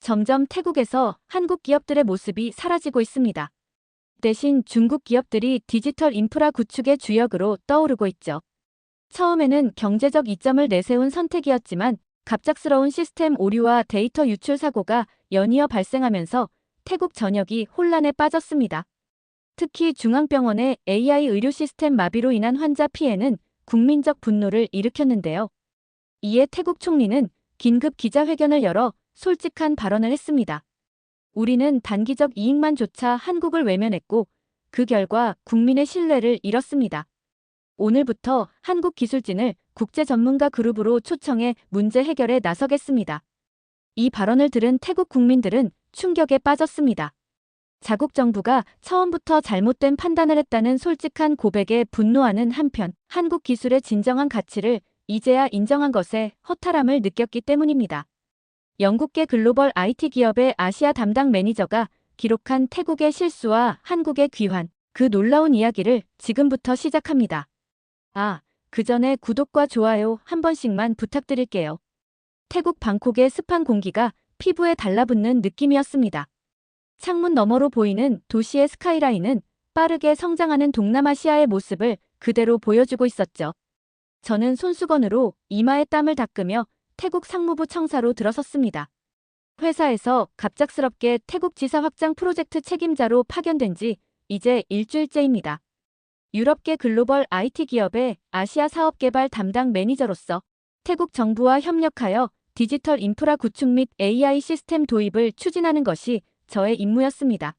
점점 태국에서 한국 기업들의 모습이 사라지고 있습니다. 대신 중국 기업들이 디지털 인프라 구축의 주역으로 떠오르고 있죠. 처음에는 경제적 이점을 내세운 선택이었지만 갑작스러운 시스템 오류와 데이터 유출 사고가 연이어 발생하면서 태국 전역이 혼란에 빠졌습니다. 특히 중앙병원의 AI 의료 시스템 마비로 인한 환자 피해는 국민적 분노를 일으켰는데요. 이에 태국 총리는 긴급 기자회견을 열어 솔직한 발언을 했습니다. 우리는 단기적 이익만 좇아 한국을 외면했고 그 결과 국민의 신뢰를 잃었습니다. 오늘부터 한국기술진을 국제 전문가 그룹으로 초청해 문제 해결에 나서겠습니다. 이 발언을 들은 태국 국민들은 충격에 빠졌습니다. 자국 정부가 처음부터 잘못된 판단을 했다는 솔직한 고백에 분노하는 한편 한국 기술의 진정한 가치를 이제야 인정한 것에 허탈함을 느꼈기 때문입니다. 영국계 글로벌 IT 기업의 아시아 담당 매니저가 기록한 태국의 실수와 한국의 귀환, 그 놀라운 이야기를 지금부터 시작합니다. 그 전에 구독과 좋아요 한 번씩만 부탁드릴게요. 태국 방콕의 습한 공기가 피부에 달라붙는 느낌이었습니다. 창문 너머로 보이는 도시의 스카이라인은 빠르게 성장하는 동남아시아의 모습을 그대로 보여주고 있었죠. 저는 손수건으로 이마에 땀을 닦으며 태국 상무부 청사로 들어섰습니다. 회사에서 갑작스럽게 태국 지사 확장 프로젝트 책임자로 파견된 지 이제 일주일째입니다. 유럽계 글로벌 IT 기업의 아시아 사업 개발 담당 매니저로서 태국 정부와 협력하여 디지털 인프라 구축 및 AI 시스템 도입을 추진하는 것이 저의 임무였습니다.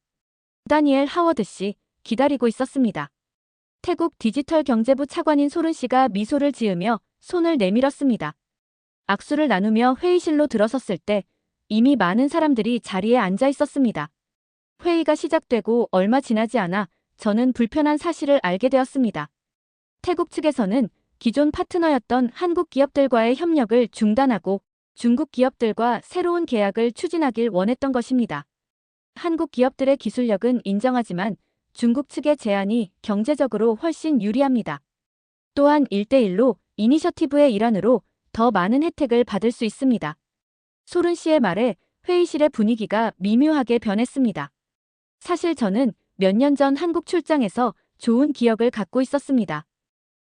다니엘 하워드 씨, 기다리고 있었습니다. 태국 디지털 경제부 차관인 소른 씨가 미소를 지으며 손을 내밀었습니다. 악수를 나누며 회의실로 들어섰을 때 이미 많은 사람들이 자리에 앉아 있었습니다. 회의가 시작되고 얼마 지나지 않아 저는 불편한 사실을 알게 되었습니다. 태국 측에서는 기존 파트너였던 한국 기업들과의 협력을 중단하고 중국 기업들과 새로운 계약을 추진하길 원했던 것입니다. 한국 기업들의 기술력은 인정하지만 중국 측의 제안이 경제적으로 훨씬 유리합니다. 또한 1대1로 이니셔티브의 일환으로 더 많은 혜택을 받을 수 있습니다. 소른 씨의 말에 회의실의 분위기가 미묘하게 변했습니다. 사실 저는 몇 년 전 한국 출장에서 좋은 기억을 갖고 있었습니다.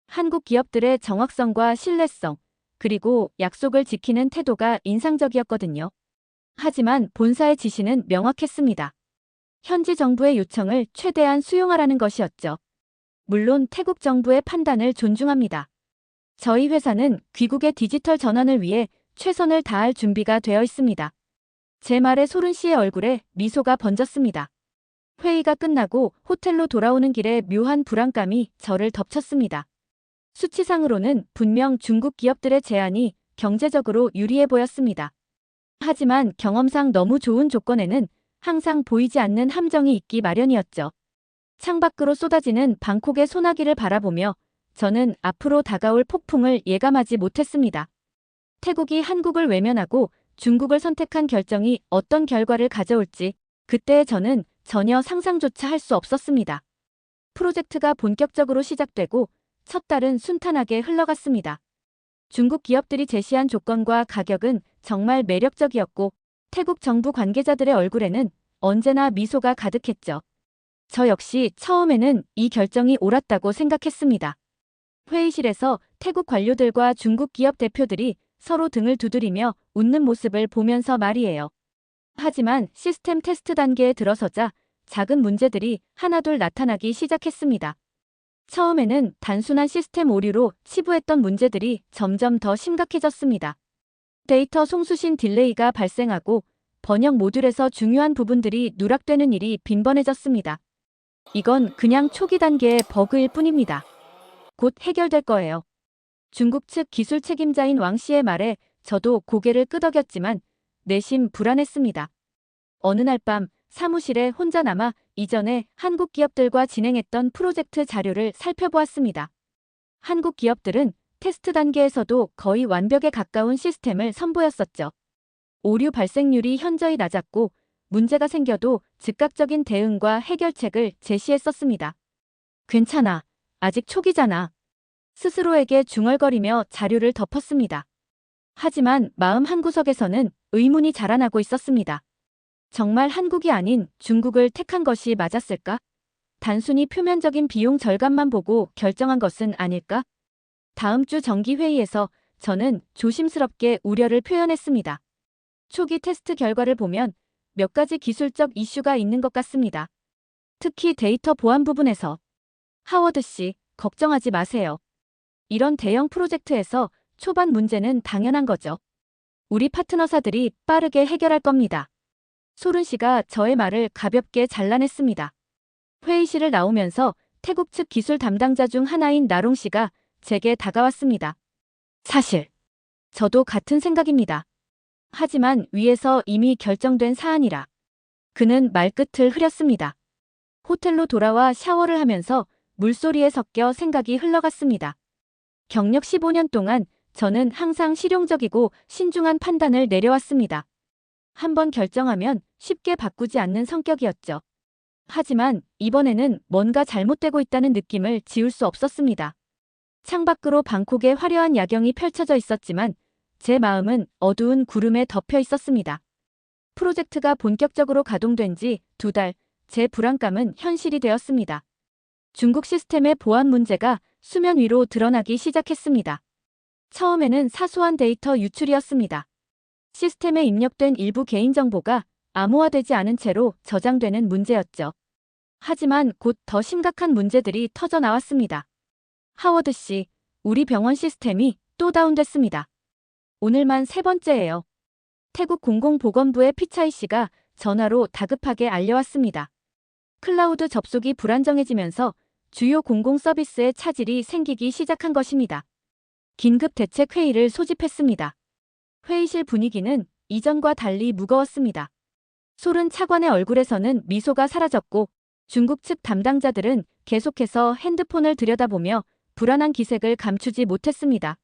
한국 기업들의 정확성과 신뢰성, 그리고 약속을 지키는 태도가 인상적이었거든요. 하지만 본사의 지시는 명확했습니다. 현지 정부의 요청을 최대한 수용하라는 것이었죠. 물론 태국 정부의 판단을 존중합니다. 저희 회사는 귀국의 디지털 전환을 위해 최선을 다할 준비가 되어 있습니다. 제 말에 소른 씨의 얼굴에 미소가 번졌습니다. 회의가 끝나고 호텔로 돌아오는 길에 묘한 불안감이 저를 덮쳤습니다. 수치상으로는 분명 중국 기업들의 제안이 경제적으로 유리해 보였습니다. 하지만 경험상 너무 좋은 조건에는 항상 보이지 않는 함정이 있기 마련이었죠. 창밖으로 쏟아지는 방콕의 소나기를 바라보며 저는 앞으로 다가올 폭풍을 예감하지 못했습니다. 태국이 한국을 외면하고 중국을 선택한 결정이 어떤 결과를 가져올지 그때의 저는 전혀 상상조차 할 수 없었습니다. 프로젝트가 본격적으로 시작되고 첫 달은 순탄하게 흘러갔습니다. 중국 기업들이 제시한 조건과 가격은 정말 매력적이었고 태국 정부 관계자들의 얼굴에는 언제나 미소가 가득했죠. 저 역시 처음에는 이 결정이 옳았다고 생각했습니다. 회의실에서 태국 관료들과 중국 기업 대표들이 서로 등을 두드리며 웃는 모습을 보면서 말이에요. 하지만 시스템 테스트 단계에 들어서자 작은 문제들이 하나둘 나타나기 시작했습니다. 처음에는 단순한 시스템 오류로 치부했던 문제들이 점점 더 심각해졌습니다. 데이터 송수신 딜레이가 발생하고 번역 모듈에서 중요한 부분들이 누락되는 일이 빈번해졌습니다. 이건 그냥 초기 단계의 버그일 뿐입니다. 곧 해결될 거예요. 중국 측 기술 책임자인 왕 씨의 말에 저도 고개를 끄덕였지만 내심 불안했습니다. 어느 날 밤 사무실에 혼자 남아 이전에 한국 기업들과 진행했던 프로젝트 자료를 살펴보았습니다. 한국 기업들은 테스트 단계에서도 거의 완벽에 가까운 시스템을 선보였었죠. 오류 발생률이 현저히 낮았고 문제가 생겨도 즉각적인 대응과 해결책을 제시했었습니다. 괜찮아. 아직 초기잖아. 스스로에게 중얼거리며 자료를 덮었습니다. 하지만 마음 한구석에서는 의문이 자라나고 있었습니다. 정말 한국이 아닌 중국을 택한 것이 맞았을까? 단순히 표면적인 비용 절감만 보고 결정한 것은 아닐까? 다음 주 정기회의에서 저는 조심스럽게 우려를 표현했습니다. 초기 테스트 결과를 보면 몇 가지 기술적 이슈가 있는 것 같습니다. 특히 데이터 보안 부분에서. 하워드 씨, 걱정하지 마세요. 이런 대형 프로젝트에서 초반 문제는 당연한 거죠. 우리 파트너사들이 빠르게 해결할 겁니다. 소른 씨가 저의 말을 가볍게 잘라냈습니다. 회의실을 나오면서 태국 측 기술 담당자 중 하나인 나롱 씨가 제게 다가왔습니다. 사실, 저도 같은 생각입니다. 하지만 위에서 이미 결정된 사안이라. 그는 말끝을 흐렸습니다. 호텔로 돌아와 샤워를 하면서 물소리에 섞여 생각이 흘러갔습니다. 경력 15년 동안 저는 항상 실용적이고 신중한 판단을 내려왔습니다. 한번 결정하면 쉽게 바꾸지 않는 성격이었죠. 하지만 이번에는 뭔가 잘못되고 있다는 느낌을 지울 수 없었습니다. 창밖으로 방콕의 화려한 야경이 펼쳐져 있었지만 제 마음은 어두운 구름에 덮여 있었습니다. 프로젝트가 본격적으로 가동된 지 2달, 제 불안감은 현실이 되었습니다. 중국 시스템의 보안 문제가 수면 위로 드러나기 시작했습니다. 처음에는 사소한 데이터 유출이었습니다. 시스템에 입력된 일부 개인정보가 암호화되지 않은 채로 저장되는 문제였죠. 하지만 곧 더 심각한 문제들이 터져 나왔습니다. 하워드 씨, 우리 병원 시스템이 또 다운됐습니다. 오늘만 3번째예요. 태국 공공보건부의 피차이 씨가 전화로 다급하게 알려왔습니다. 클라우드 접속이 불안정해지면서 주요 공공 서비스의 차질이 생기기 시작한 것입니다. 긴급 대책 회의를 소집했습니다. 회의실 분위기는 이전과 달리 무거웠습니다. 소른 차관의 얼굴에서는 미소가 사라졌고 중국 측 담당자들은 계속해서 핸드폰을 들여다보며 불안한 기색을 감추지 못했습니다.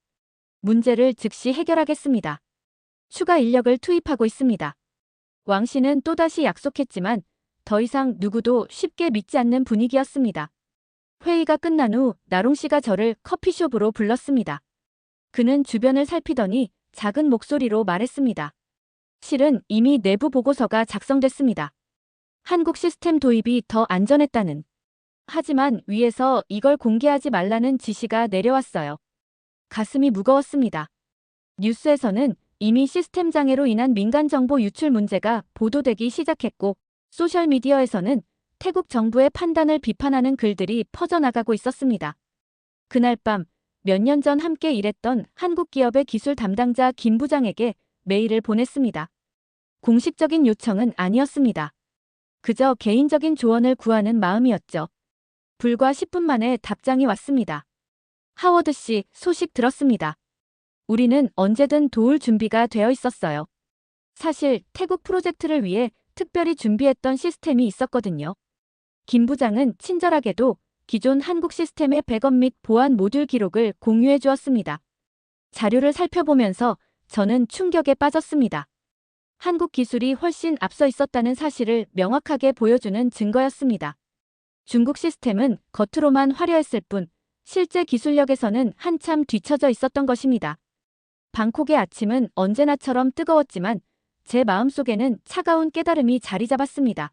문제를 즉시 해결하겠습니다. 추가 인력을 투입하고 있습니다. 왕 씨는 또다시 약속했지만 더 이상 누구도 쉽게 믿지 않는 분위기였습니다. 회의가 끝난 후 나롱 씨가 저를 커피숍으로 불렀습니다. 그는 주변을 살피더니 작은 목소리로 말했습니다. 실은 이미 내부 보고서가 작성됐습니다. 한국 시스템 도입이 더 안전했다는. 하지만 위에서 이걸 공개하지 말라는 지시가 내려왔어요. 가슴이 무거웠습니다. 뉴스에서는 이미 시스템 장애로 인한 민간 정보 유출 문제가 보도되기 시작했고 소셜미디어에서는 태국 정부의 판단을 비판하는 글들이 퍼져나가고 있었습니다. 그날 밤 몇 년 전 함께 일했던 한국 기업의 기술 담당자 김 부장에게 메일을 보냈습니다. 공식적인 요청은 아니었습니다. 그저 개인적인 조언을 구하는 마음이었죠. 불과 10분 만에 답장이 왔습니다. 하워드 씨, 소식 들었습니다. 우리는 언제든 도울 준비가 되어 있었어요. 사실 태국 프로젝트를 위해 특별히 준비했던 시스템이 있었거든요. 김 부장은 친절하게도 기존 한국 시스템의 백업 및 보안 모듈 기록을 공유해 주었습니다. 자료를 살펴보면서 저는 충격에 빠졌습니다. 한국 기술이 훨씬 앞서 있었다는 사실을 명확하게 보여주는 증거였습니다. 중국 시스템은 겉으로만 화려했을 뿐 실제 기술력에서는 한참 뒤처져 있었던 것입니다. 방콕의 아침은 언제나처럼 뜨거웠지만 제 마음속에는 차가운 깨달음이 자리 잡았습니다.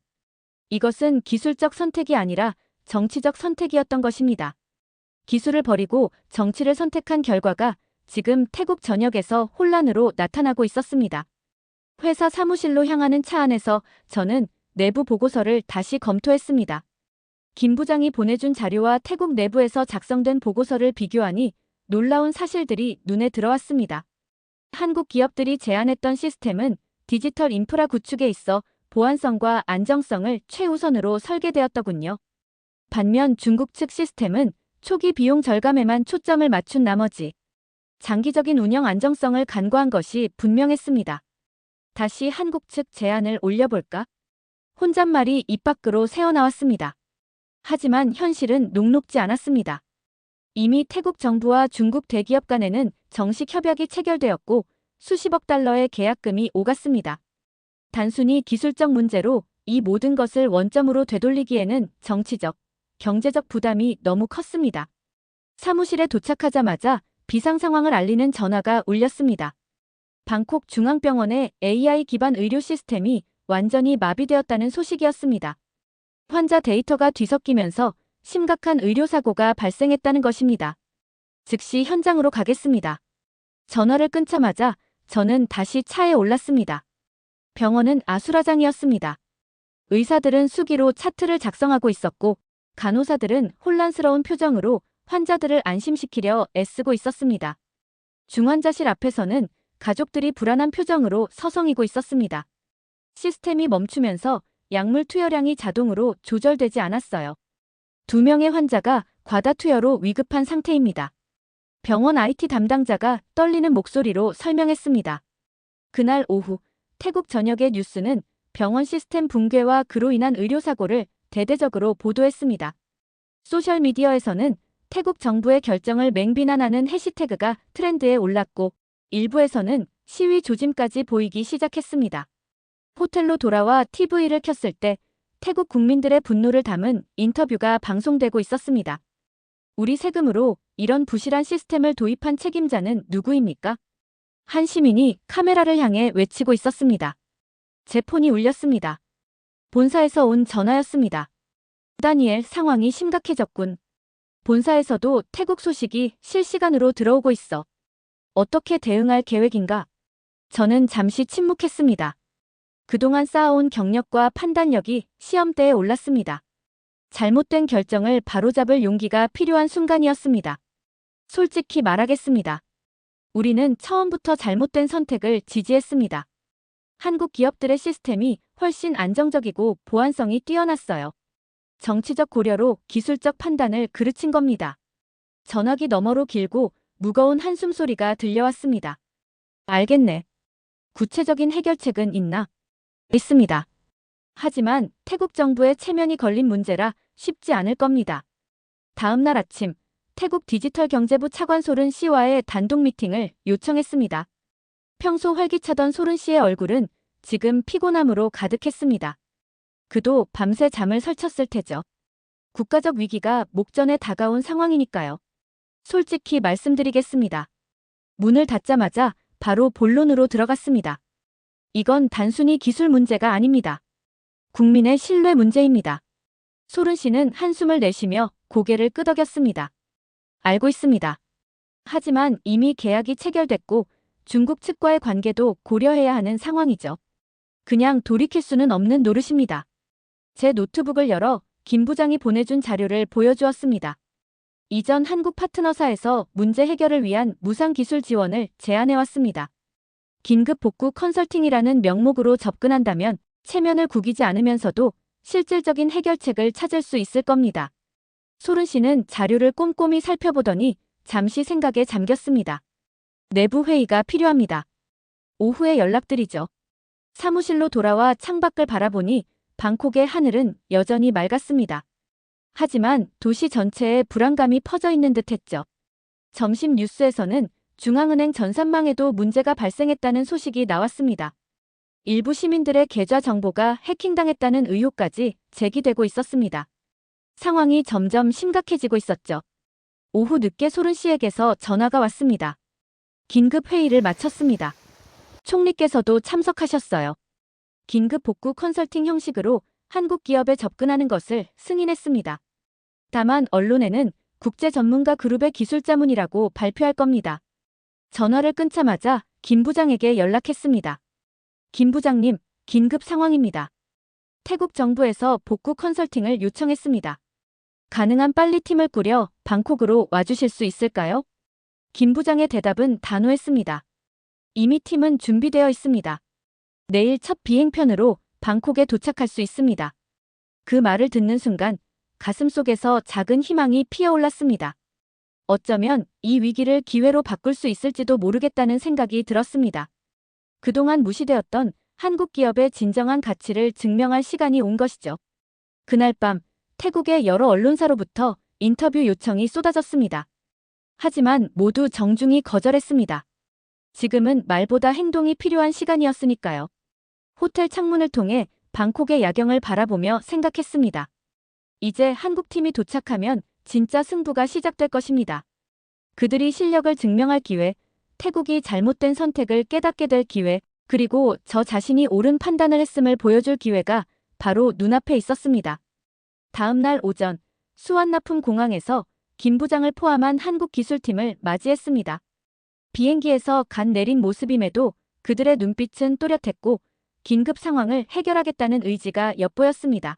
이것은 기술적 선택이 아니라 정치적 선택이었던 것입니다. 기술을 버리고 정치를 선택한 결과가 지금 태국 전역에서 혼란으로 나타나고 있었습니다. 회사 사무실로 향하는 차 안에서 저는 내부 보고서를 다시 검토했습니다. 김 부장이 보내준 자료와 태국 내부에서 작성된 보고서를 비교하니 놀라운 사실들이 눈에 들어왔습니다. 한국 기업들이 제안했던 시스템은 디지털 인프라 구축에 있어 보안성과 안정성을 최우선으로 설계되었더군요. 반면 중국 측 시스템은 초기 비용 절감에만 초점을 맞춘 나머지 장기적인 운영 안정성을 간과한 것이 분명했습니다. 다시 한국 측 제안을 올려볼까? 혼잣말이 입 밖으로 새어나왔습니다. 하지만 현실은 녹록지 않았습니다. 이미 태국 정부와 중국 대기업 간에는 정식 협약이 체결되었고 수십억 달러의 계약금이 오갔습니다. 단순히 기술적 문제로 이 모든 것을 원점으로 되돌리기에는 정치적, 경제적 부담이 너무 컸습니다. 사무실에 도착하자마자 비상 상황을 알리는 전화가 울렸습니다. 방콕 중앙병원의 AI 기반 의료 시스템이 완전히 마비되었다는 소식이었습니다. 환자 데이터가 뒤섞이면서 심각한 의료사고가 발생했다는 것입니다. 즉시 현장으로 가겠습니다. 전화를 끊자마자 저는 다시 차에 올랐습니다. 병원은 아수라장이었습니다. 의사들은 수기로 차트를 작성하고 있었고 간호사들은 혼란스러운 표정으로 환자들을 안심시키려 애쓰고 있었습니다. 중환자실 앞에서는 가족들이 불안한 표정으로 서성이고 있었습니다. 시스템이 멈추면서 약물 투여량이 자동으로 조절되지 않았어요. 2명의 환자가 과다 투여로 위급한 상태입니다. 병원 IT 담당자가 떨리는 목소리로 설명했습니다. 그날 오후 태국 전역의 뉴스는 병원 시스템 붕괴와 그로 인한 의료사고를 대대적으로 보도했습니다. 소셜미디어에서는 태국 정부의 결정을 맹비난하는 해시태그가 트렌드에 올랐고 일부에서는 시위 조짐까지 보이기 시작했습니다. 호텔로 돌아와 TV를 켰을 때 태국 국민들의 분노를 담은 인터뷰가 방송되고 있었습니다. 우리 세금으로 이런 부실한 시스템을 도입한 책임자는 누구입니까? 한 시민이 카메라를 향해 외치고 있었습니다. 제 폰이 울렸습니다. 본사에서 온 전화였습니다. 다니엘, 상황이 심각해졌군. 본사에서도 태국 소식이 실시간으로 들어오고 있어. 어떻게 대응할 계획인가? 저는 잠시 침묵했습니다. 그동안 쌓아온 경력과 판단력이 시험대에 올랐습니다. 잘못된 결정을 바로잡을 용기가 필요한 순간이었습니다. 솔직히 말하겠습니다. 우리는 처음부터 잘못된 선택을 지지했습니다. 한국 기업들의 시스템이 훨씬 안정적이고 보안성이 뛰어났어요. 정치적 고려로 기술적 판단을 그르친 겁니다. 전화기 너머로 길고 무거운 한숨 소리가 들려왔습니다. 알겠네. 구체적인 해결책은 있나? 있습니다. 하지만 태국 정부의 체면이 걸린 문제라 쉽지 않을 겁니다. 다음 날 아침 태국 디지털경제부 차관 소른 씨와의 단독 미팅을 요청했습니다. 평소 활기차던 소른 씨의 얼굴은 지금 피곤함으로 가득했습니다. 그도 밤새 잠을 설쳤을 테죠. 국가적 위기가 목전에 다가온 상황이니까요. 솔직히 말씀드리겠습니다. 문을 닫자마자 바로 본론으로 들어갔습니다. 이건 단순히 기술 문제가 아닙니다. 국민의 신뢰 문제입니다. 소른 씨는 한숨을 내쉬며 고개를 끄덕였습니다. 알고 있습니다. 하지만 이미 계약이 체결됐고 중국 측과의 관계도 고려해야 하는 상황이죠. 그냥 돌이킬 수는 없는 노릇입니다. 제 노트북을 열어 김 부장이 보내준 자료를 보여주었습니다. 이전 한국 파트너사에서 문제 해결을 위한 무상 기술 지원을 제안해왔습니다. 긴급 복구 컨설팅이라는 명목으로 접근한다면 체면을 구기지 않으면서도 실질적인 해결책을 찾을 수 있을 겁니다. 소른 씨는 자료를 꼼꼼히 살펴보더니 잠시 생각에 잠겼습니다. 내부 회의가 필요합니다. 오후에 연락드리죠. 사무실로 돌아와 창밖을 바라보니 방콕의 하늘은 여전히 맑았습니다. 하지만 도시 전체에 불안감이 퍼져 있는 듯했죠. 점심 뉴스에서는 중앙은행 전산망에도 문제가 발생했다는 소식이 나왔습니다. 일부 시민들의 계좌 정보가 해킹당했다는 의혹까지 제기되고 있었습니다. 상황이 점점 심각해지고 있었죠. 오후 늦게 소른 씨에게서 전화가 왔습니다. 긴급 회의를 마쳤습니다. 총리께서도 참석하셨어요. 긴급 복구 컨설팅 형식으로 한국 기업에 접근하는 것을 승인했습니다. 다만 언론에는 국제 전문가 그룹의 기술자문이라고 발표할 겁니다. 전화를 끊자마자 김 부장에게 연락했습니다. 김 부장님, 긴급 상황입니다. 태국 정부에서 복구 컨설팅을 요청했습니다. 가능한 빨리 팀을 꾸려 방콕으로 와주실 수 있을까요? 김 부장의 대답은 단호했습니다. 이미 팀은 준비되어 있습니다. 내일 첫 비행편으로 방콕에 도착할 수 있습니다. 그 말을 듣는 순간 가슴속에서 작은 희망이 피어올랐습니다. 어쩌면 이 위기를 기회로 바꿀 수 있을지도 모르겠다는 생각이 들었습니다. 그동안 무시되었던 한국 기업의 진정한 가치를 증명할 시간이 온 것이죠. 그날 밤 태국의 여러 언론사로부터 인터뷰 요청이 쏟아졌습니다. 하지만 모두 정중히 거절했습니다. 지금은 말보다 행동이 필요한 시간이었으니까요. 호텔 창문을 통해 방콕의 야경을 바라보며 생각했습니다. 이제 한국팀이 도착하면 진짜 승부가 시작될 것입니다. 그들이 실력을 증명할 기회, 태국이 잘못된 선택을 깨닫게 될 기회, 그리고 저 자신이 옳은 판단을 했음을 보여줄 기회가 바로 눈앞에 있었습니다. 다음 날 오전, 수완나품 공항에서 김 부장을 포함한 한국 기술팀을 맞이했습니다. 비행기에서 갓 내린 모습임에도 그들의 눈빛은 또렷했고 긴급 상황을 해결하겠다는 의지가 엿보였습니다.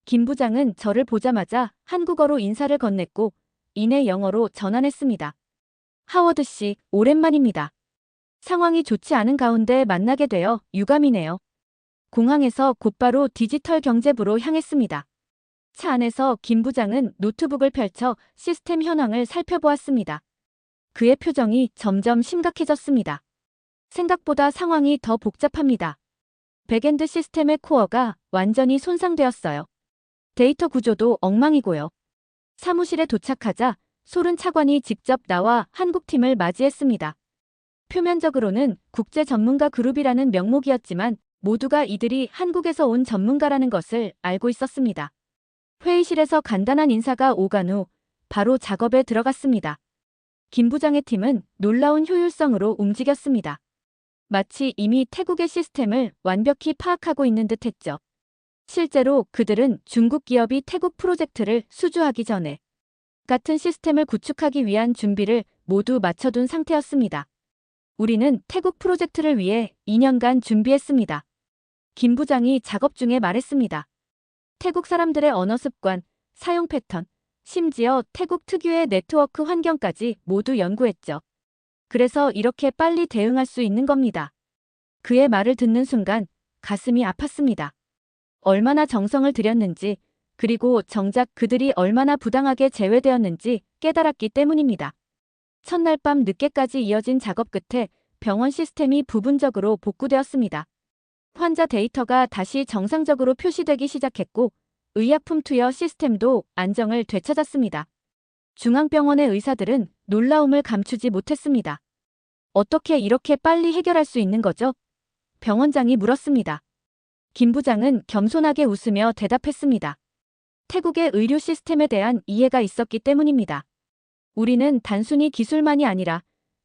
김 부장은 저를 보자마자 한국어로 인사를 건넸고 이내 영어로 전환했습니다. 하워드 씨, 오랜만입니다. 상황이 좋지 않은 가운데 만나게 되어 유감이네요. 공항에서 곧바로 디지털 경제부로 향했습니다. 차 안에서 김 부장은 노트북을 펼쳐 시스템 현황을 살펴보았습니다. 그의 표정이 점점 심각해졌습니다. 생각보다 상황이 더 복잡합니다. 백엔드 시스템의 코어가 완전히 손상되었어요. 데이터 구조도 엉망이고요. 사무실에 도착하자 소른 차관이 직접 나와 한국팀을 맞이했습니다. 표면적으로는 국제 전문가 그룹이라는 명목이었지만 모두가 이들이 한국에서 온 전문가라는 것을 알고 있었습니다. 회의실에서 간단한 인사가 오간 후 바로 작업에 들어갔습니다. 김 부장의 팀은 놀라운 효율성으로 움직였습니다. 마치 이미 태국의 시스템을 완벽히 파악하고 있는 듯 했죠. 실제로 그들은 중국 기업이 태국 프로젝트를 수주하기 전에 같은 시스템을 구축하기 위한 준비를 모두 마쳐둔 상태였습니다. 우리는 태국 프로젝트를 위해 2년간 준비했습니다. 김 부장이 작업 중에 말했습니다. 태국 사람들의 언어 습관, 사용 패턴, 심지어 태국 특유의 네트워크 환경까지 모두 연구했죠. 그래서 이렇게 빨리 대응할 수 있는 겁니다. 그의 말을 듣는 순간 가슴이 아팠습니다. 얼마나 정성을 들였는지, 그리고 정작 그들이 얼마나 부당하게 제외되었는지 깨달았기 때문입니다. 첫날 밤 늦게까지 이어진 작업 끝에 병원 시스템이 부분적으로 복구되었습니다. 환자 데이터가 다시 정상적으로 표시되기 시작했고 의약품 투여 시스템도 안정을 되찾았습니다. 중앙병원의 의사들은 놀라움을 감추지 못했습니다. 어떻게 이렇게 빨리 해결할 수 있는 거죠? 병원장이 물었습니다. 김 부장은 겸손하게 웃으며 대답했습니다. 태국의 의료 시스템에 대한 이해가 있었기 때문입니다. 우리는 단순히 기술만이 아니라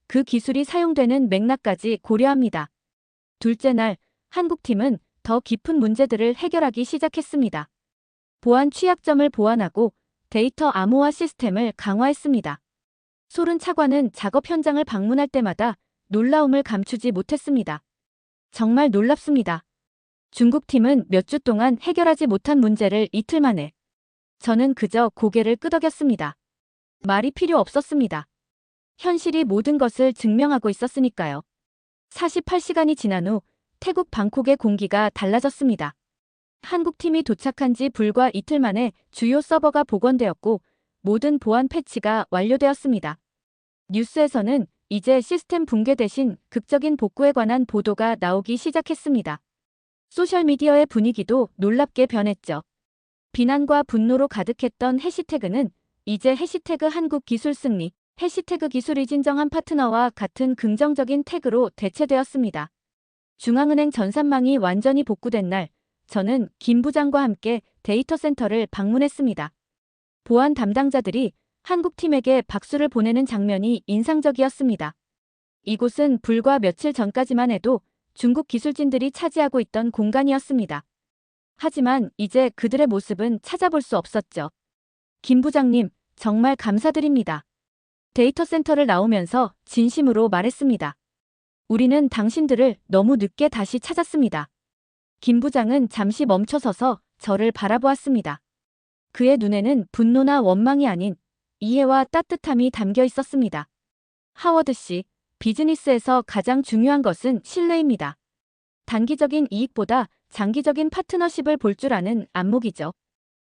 그 기술이 사용되는 맥락까지 고려합니다. 둘째 날, 한국팀은 더 깊은 문제들을 해결하기 시작했습니다. 보안 취약점을 보완하고 데이터 암호화 시스템을 강화했습니다. 소른 차관은 작업 현장을 방문할 때마다 놀라움을 감추지 못했습니다. 정말 놀랍습니다. 중국팀은 몇 주 동안 해결하지 못한 문제를 이틀 만에. 저는 그저 고개를 끄덕였습니다. 말이 필요 없었습니다. 현실이 모든 것을 증명하고 있었으니까요. 48시간이 지난 후 태국 방콕의 공기가 달라졌습니다. 한국팀이 도착한 지 불과 이틀 만에 주요 서버가 복원되었고 모든 보안 패치가 완료되었습니다. 뉴스에서는 이제 시스템 붕괴 대신 극적인 복구에 관한 보도가 나오기 시작했습니다. 소셜미디어의 분위기도 놀랍게 변했죠. 비난과 분노로 가득했던 해시태그는 이제 해시태그 한국 기술 승리, 해시태그 기술이 진정한 파트너와 같은 긍정적인 태그로 대체되었습니다. 중앙은행 전산망이 완전히 복구된 날, 저는 김 부장과 함께 데이터 센터를 방문했습니다. 보안 담당자들이 한국팀에게 박수를 보내는 장면이 인상적이었습니다. 이곳은 불과 며칠 전까지만 해도 중국 기술진들이 차지하고 있던 공간이었습니다. 하지만 이제 그들의 모습은 찾아볼 수 없었죠. 김 부장님, 정말 감사드립니다. 데이터 센터를 나오면서 진심으로 말했습니다. 우리는 당신들을 너무 늦게 다시 찾았습니다. 김 부장은 잠시 멈춰서서 저를 바라보았습니다. 그의 눈에는 분노나 원망이 아닌 이해와 따뜻함이 담겨 있었습니다. 하워드 씨, 비즈니스에서 가장 중요한 것은 신뢰입니다. 단기적인 이익보다 장기적인 파트너십을 볼 줄 아는 안목이죠.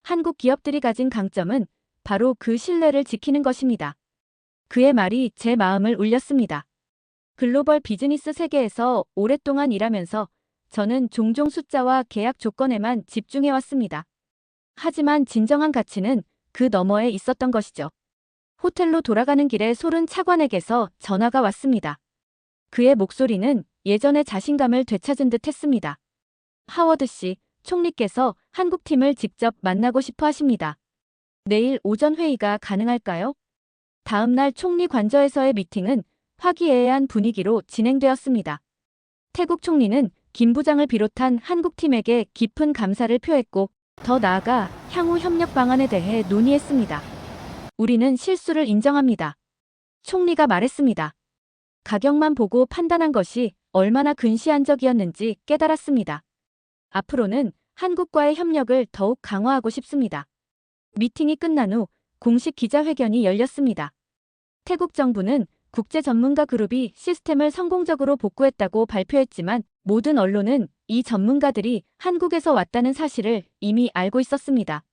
한국 기업들이 가진 강점은 바로 그 신뢰를 지키는 것입니다. 그의 말이 제 마음을 울렸습니다. 글로벌 비즈니스 세계에서 오랫동안 일하면서 저는 종종 숫자와 계약 조건에만 집중해왔습니다. 하지만 진정한 가치는 그 너머에 있었던 것이죠. 호텔로 돌아가는 길에 소른 차관에게서 전화가 왔습니다. 그의 목소리는 예전의 자신감을 되찾은 듯 했습니다. 하워드 씨, 총리께서 한국팀을 직접 만나고 싶어 하십니다. 내일 오전 회의가 가능할까요? 다음 날 총리 관저에서의 미팅은 화기애애한 분위기로 진행되었습니다. 태국 총리는 김 부장을 비롯한 한국팀에게 깊은 감사를 표했고 더 나아가 향후 협력 방안에 대해 논의했습니다. 우리는 실수를 인정합니다. 총리가 말했습니다. 가격만 보고 판단한 것이 얼마나 근시안적이었는지 깨달았습니다. 앞으로는 한국과의 협력을 더욱 강화하고 싶습니다. 미팅이 끝난 후 공식 기자회견이 열렸습니다. 태국 정부는 국제 전문가 그룹이 시스템을 성공적으로 복구했다고 발표했지만 모든 언론은 이 전문가들이 한국에서 왔다는 사실을 이미 알고 있었습니다.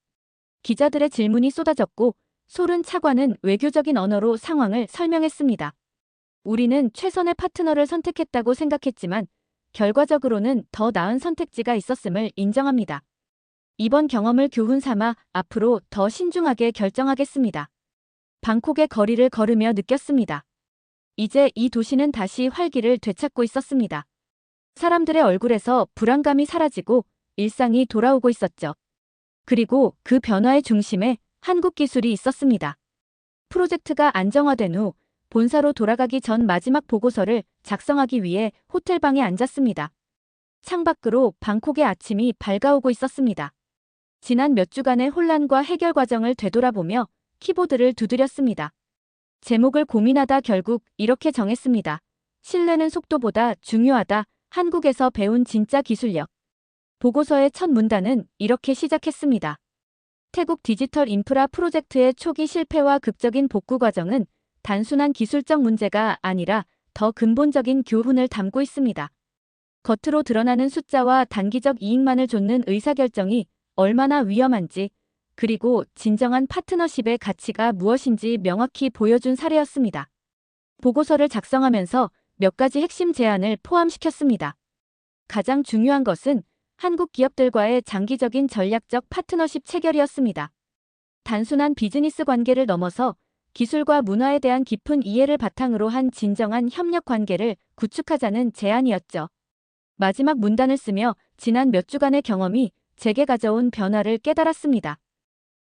기자들의 질문이 쏟아졌고 소른 차관은 외교적인 언어로 상황을 설명했습니다. 우리는 최선의 파트너를 선택했다고 생각했지만 결과적으로는 더 나은 선택지가 있었음을 인정합니다. 이번 경험을 교훈 삼아 앞으로 더 신중하게 결정하겠습니다. 방콕의 거리를 걸으며 느꼈습니다. 이제 이 도시는 다시 활기를 되찾고 있었습니다. 사람들의 얼굴에서 불안감이 사라지고 일상이 돌아오고 있었죠. 그리고 그 변화의 중심에 한국 기술이 있었습니다. 프로젝트가 안정화된 후 본사로 돌아가기 전 마지막 보고서를 작성하기 위해 호텔방에 앉았습니다. 창밖으로 방콕의 아침이 밝아오고 있었습니다. 지난 몇 주간의 혼란과 해결 과정을 되돌아보며 키보드를 두드렸습니다. 제목을 고민하다 결국 이렇게 정했습니다. 신뢰는 속도보다 중요하다. 한국에서 배운 진짜 기술력. 보고서의 첫 문단은 이렇게 시작했습니다. 태국 디지털 인프라 프로젝트의 초기 실패와 극적인 복구 과정은 단순한 기술적 문제가 아니라 더 근본적인 교훈을 담고 있습니다. 겉으로 드러나는 숫자와 단기적 이익만을 좇는 의사결정이 얼마나 위험한지, 그리고 진정한 파트너십의 가치가 무엇인지 명확히 보여준 사례였습니다. 보고서를 작성하면서 몇 가지 핵심 제안을 포함시켰습니다. 가장 중요한 것은 한국 기업들과의 장기적인 전략적 파트너십 체결이었습니다. 단순한 비즈니스 관계를 넘어서 기술과 문화에 대한 깊은 이해를 바탕으로 한 진정한 협력 관계를 구축하자는 제안이었죠. 마지막 문단을 쓰며 지난 몇 주간의 경험이 제게 가져온 변화를 깨달았습니다.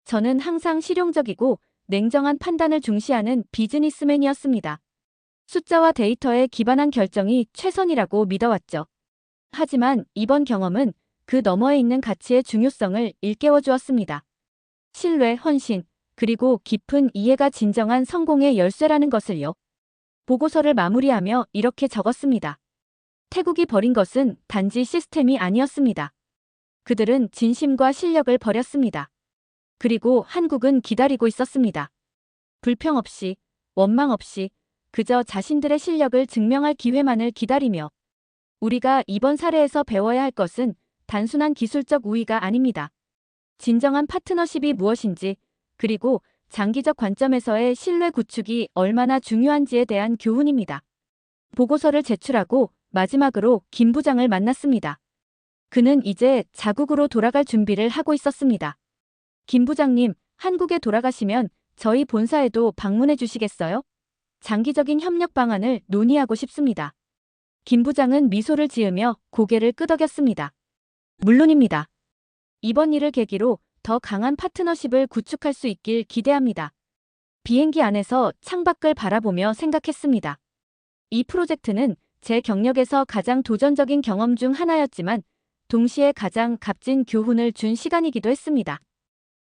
저는 항상 실용적이고 냉정한 판단을 중시하는 비즈니스맨이었습니다. 숫자와 데이터에 기반한 결정이 최선이라고 믿어왔죠. 하지만 이번 경험은 그 너머에 있는 가치의 중요성을 일깨워 주었습니다. 신뢰, 헌신, 그리고 깊은 이해가 진정한 성공의 열쇠라는 것을요. 보고서를 마무리하며 이렇게 적었습니다. 태국이 버린 것은 단지 시스템이 아니었습니다. 그들은 진심과 실력을 버렸습니다. 그리고 한국은 기다리고 있었습니다. 불평 없이, 원망 없이, 그저 자신들의 실력을 증명할 기회만을 기다리며 우리가 이번 사례에서 배워야 할 것은 단순한 기술적 우위가 아닙니다. 진정한 파트너십이 무엇인지, 그리고 장기적 관점에서의 신뢰 구축이 얼마나 중요한지에 대한 교훈입니다. 보고서를 제출하고 마지막으로 김 부장을 만났습니다. 그는 이제 자국으로 돌아갈 준비를 하고 있었습니다. 김 부장님, 한국에 돌아가시면 저희 본사에도 방문해 주시겠어요? 장기적인 협력 방안을 논의하고 싶습니다. 김 부장은 미소를 지으며 고개를 끄덕였습니다. 물론입니다. 이번 일을 계기로 더 강한 파트너십을 구축할 수 있길 기대합니다. 비행기 안에서 창밖을 바라보며 생각했습니다. 이 프로젝트는 제 경력에서 가장 도전적인 경험 중 하나였지만 동시에 가장 값진 교훈을 준 시간이기도 했습니다.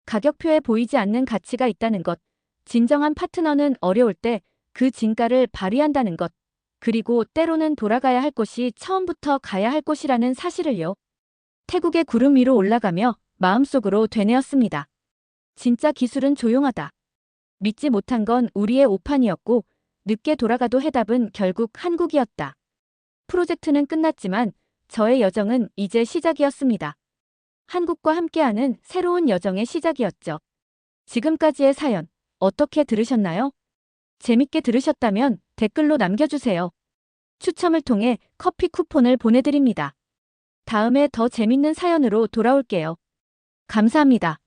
가격표에 보이지 않는 가치가 있다는 것, 진정한 파트너는 어려울 때 그 진가를 발휘한다는 것, 그리고 때로는 돌아가야 할 곳이 처음부터 가야 할 곳이라는 사실을요. 태국의 구름 위로 올라가며 마음속으로 되뇌었습니다. 진짜 기술은 조용하다. 믿지 못한 건 우리의 오판이었고 늦게 돌아가도 해답은 결국 한국이었다. 프로젝트는 끝났지만 저의 여정은 이제 시작이었습니다. 한국과 함께하는 새로운 여정의 시작이었죠. 지금까지의 사연 어떻게 들으셨나요? 재밌게 들으셨다면 댓글로 남겨주세요. 추첨을 통해 커피 쿠폰을 보내드립니다. 다음에 더 재밌는 사연으로 돌아올게요. 감사합니다.